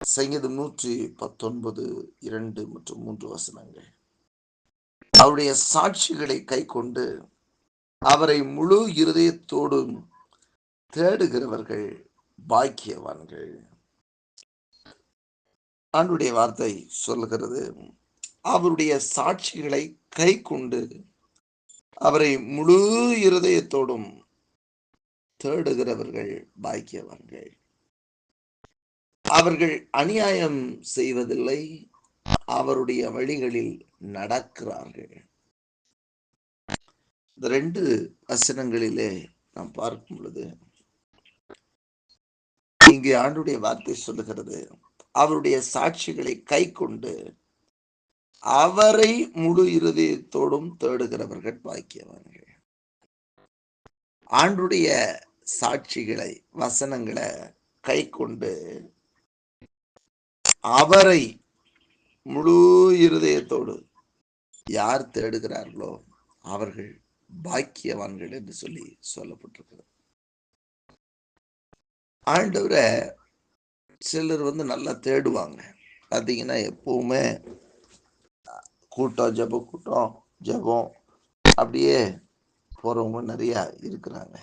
சங்கீதம் 119 2 மற்றும் 3 வசனங்கள். அவருடைய சாட்சிகளை கை கொண்டு அவரை முழு இருதயத்தோடும் தேடுகிறவர்கள் பாக்கியவான்கள். ஆண்டுடைய வார்த்தை சொல்லுகிறது, அவருடைய சாட்சிகளை கை கொண்டு அவரை முழு இருதயத்தோடும் தேடுகிறவர்கள் பாக்கியவான்கள். அவர்கள் அநியாயம் செய்வதில்லை, அவருடைய வழிகளில் நடக்கிறார்கள். இந்த 2 வசனங்களிலே நாம் பார்க்கும் பொழுது இங்கே ஆண்டுடைய வார்த்தை சொல்லுகிறது, அவருடைய சாட்சிகளை கை கொண்டு அவரை முழு இருதயத்தோடும் தேடுகிறவர்கள் பாக்கியவான்கள். ஆண்டுடைய சாட்சிகளை, வசனங்களை கை கொண்டு அவரை முழு இருதயத்தோடு யார் தேடுகிறார்களோ அவர்கள் பாக்கியவான்கள் என்று சொல்லி சொல்லப்பட்டிருக்கிறது. ஆண்டவரை சிலர் நல்லா தேடுவாங்க. பார்த்தீங்கன்னா எப்பவுமே கூட்டம், ஜெபம் அப்படியே போறவங்க நிறைய இருக்கிறாங்க.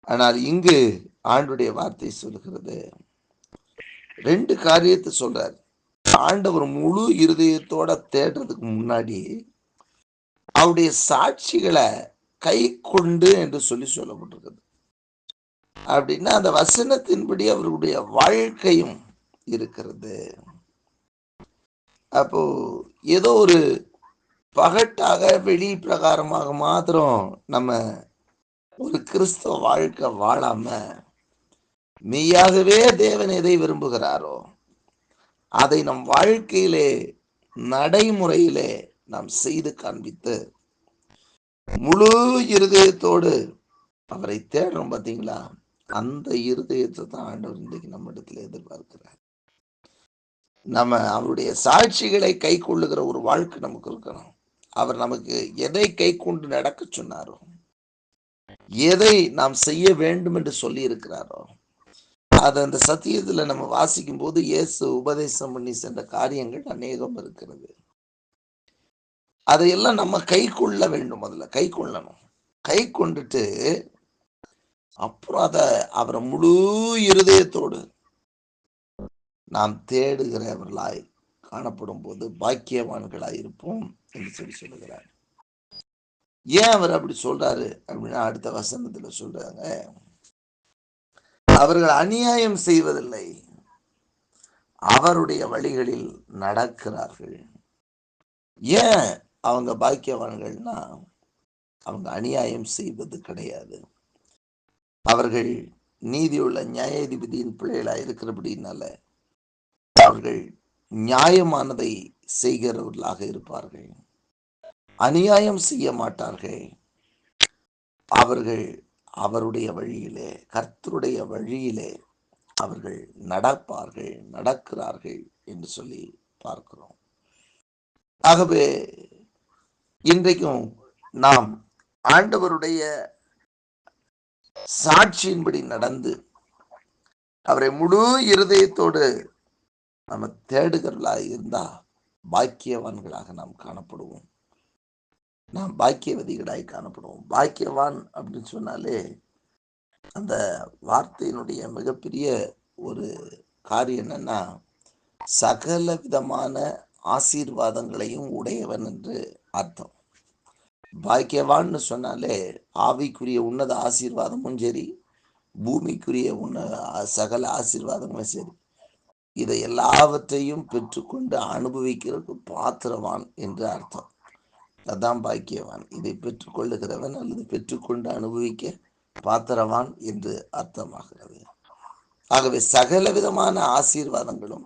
ஆனால் இங்கு ஆண்டுடைய வார்த்தை சொல்லுகிறது, 2 காரியத்தை சொல்றார். ஆண்டவர் முழு இருதயத்தோட தேடுறதுக்கு முன்னாடி அவருடைய சாட்சிகளை கை கொண்டு என்று சொல்லி சொல்லப்பட்டிருக்கிறது. அப்படின்னா அந்த வசனத்தின்படி அவருடைய வாழ்க்கையும் இருக்கிறது. அப்போ ஏதோ ஒரு பகட்டாக வெளி பிரகாரமாக மாத்திரம் நம்ம ஒரு கிறிஸ்தவ வாழ்க்கை வாழாம, மெய்யாகவே தேவன் எதை விரும்புகிறாரோ அதை நம் வாழ்க்கையிலே நடைமுறையிலே நாம் செய்து காண்பித்து முழு இருதயத்தோடு அவரை தேடுறோம். பார்த்தீங்களா, அந்த இருதயத்தை தான் ஆண்டவர் இன்றைக்கு நம்ம இடத்துல எதிர்பார்க்கிறார். நம்ம அவருடைய சாட்சிகளை கை கொள்ளுகிற ஒரு வாழ்க்கை நமக்கு இருக்கணும். அவர் நமக்கு எதை கை கொண்டு நடக்க சொன்னாரோ, எதை நாம் செய்ய வேண்டும் என்று சொல்லி இருக்கிறாரோ, அது அந்த சத்தியத்துல நம்ம வாசிக்கும் போது இயேசு உபதேசம் பண்ணி சென்ற காரியங்கள் அநேகம் இருக்கிறது. அதையெல்லாம் நம்ம கை கொள்ள வேண்டும். முதல்ல கை கொள்ளணும். கை கொண்டுட்டு அப்புறம் அவரை முழு இருதயத்தோடு நாம் தேடுகிறவர்களாய் காணப்படும் போது பாக்கியவான்களாய் இருப்போம் என்று சொல்லி சொல்லுகிறார். ஏன் அவர் அப்படி சொல்றாரு அப்படின்னா, அடுத்த வசனத்துல சொல்றாங்க, அவர்கள் அநியாயம் செய்வதில்லை, அவருடைய வழிகளில் நடக்கிறார்கள். ஏன் அவங்க பாக்கியவான்கள்னா, அவங்க அநியாயம் செய்வது கிடையாது. அவர்கள் நீதியுள்ள நியாயாதிபதியின் பிள்ளைகளாக இருக்கிறபடினால அவர்கள் நியாயமானதை செய்கிறவர்களாக இருப்பார்கள். அநியாயம் செய்ய மாட்டார்கள். அவர்கள் அவருடைய வழியிலே, கர்த்தருடைய வழியிலே அவர்கள் நடப்பார்கள், நடக்கிறார்கள் என்று சொல்லி பார்க்கிறோம். ஆகவே இன்றைக்கும் நாம் ஆண்டவருடைய சாட்சியின்படி நடந்து அவரை முழு இருதயத்தோடு நம்ம தேடுகிறவர்களாக இருந்தா பாக்கியவான்களாக நாம் காணப்படுவோம். நாம் பாக்கியவதிகளாய் காணப்படுவோம். பாக்கியவான் அப்படின்னு சொன்னாலே அந்த வார்த்தையினுடைய மிகப்பெரிய ஒரு காரியம் என்னன்னா, சகல விதமான ஆசீர்வாதங்களையும் உடையவன் என்று அர்த்தம். பாக்கியவான்னு சொன்னாலே ஆவிக்குரிய உன்னத ஆசீர்வாதமும் சரி, பூமிக்குரிய சகல ஆசீர்வாதங்களும் சரி, இதை எல்லாவற்றையும் பெற்றுக்கொண்டு அனுபவிக்கிறதுக்கு பாத்திரவான் என்று அர்த்தம். அதான் பாக்கியவான். இதை பெற்றுக்கொள்ளுகிறவன் அல்லது பெற்றுக்கொண்டு அனுபவிக்க பாத்திரவான் என்று அர்த்தமாகிறது. ஆகவே சகல விதமான ஆசீர்வாதங்களும்,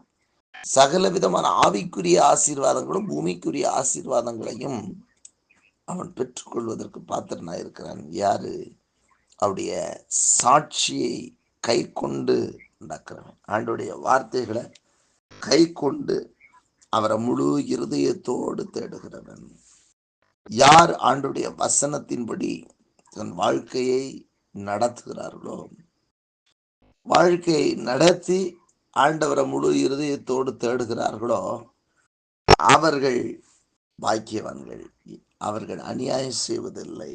சகல விதமான ஆவிக்குரிய ஆசீர்வாதங்களும், பூமிக்குரிய ஆசீர்வாதங்களையும் அவன் பெற்றுக்கொள்வதற்கு பாத்திரனாக இருக்கிறான். யாரு? அவருடைய சாட்சியை கை கொண்டு நடக்கிறவன், ஆண்டோடைய வார்த்தைகளை கை கொண்டு அவரை முழு இருதயத்தோடு தேடுகிறவன். யார் ஆண்டோடைய வசனத்தின்படி தன் வாழ்க்கையை நடத்துகிறார்களோ, வாழ்க்கையை நடத்தி ஆண்டவரை முழு இருதயத்தோடு தேடுகிறார்களோ அவர்கள் பாக்கியவான்கள். அவர்கள் அநியாயம் செய்வதில்லை,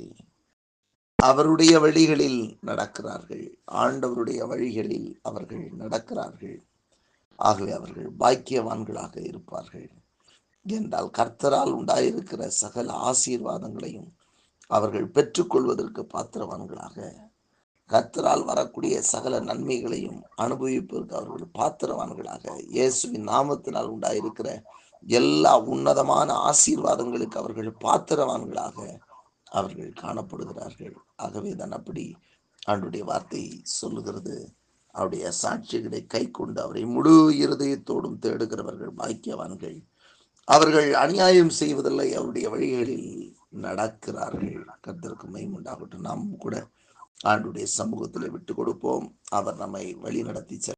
அவருடைய வழிகளில் நடக்கிறார்கள். ஆண்டவருடைய வழிகளில் அவர்கள் நடக்கிறார்கள். ஆகவே அவர்கள் பாக்கியவான்களாக இருப்பார்கள். என்றால் கர்த்தரால் உண்டாயிருக்கிற சகல ஆசீர்வாதங்களையும் அவர்கள் பெற்றுக்கொள்வதற்கு பாத்திரவான்களாக, கர்த்தரால் வரக்கூடிய சகல நன்மைகளையும் அனுபவிப்பதற்கு அவர்கள் பாத்திரவான்களாக, இயேசுவின் நாமத்தினால் உண்டாயிருக்கிற எல்லா உன்னதமான ஆசீர்வாதங்களுக்கு அவர்கள் பாத்திரவான்களாக அவர்கள் காணப்படுகிறார்கள். ஆகவே தான் அப்படி ஆண்டுடைய வார்த்தை சொல்லுகிறது. அவருடைய சாட்சிகளை கை கொண்டு அவரை முழு இருதயத்தோடும் தேடுகிறவர்கள் பாக்கியவான்கள். அவர்கள் அநியாயம் செய்வதில்லை, அவருடைய வழிகளில் நடக்கிறார்கள். கர்த்தருக்கு மகிமை உண்டாகட்டும். நாம் கூட ஆண்டுடைய சமூகத்தில் விட்டு கொடுப்போம். அவர் நம்மை வழி நடத்தி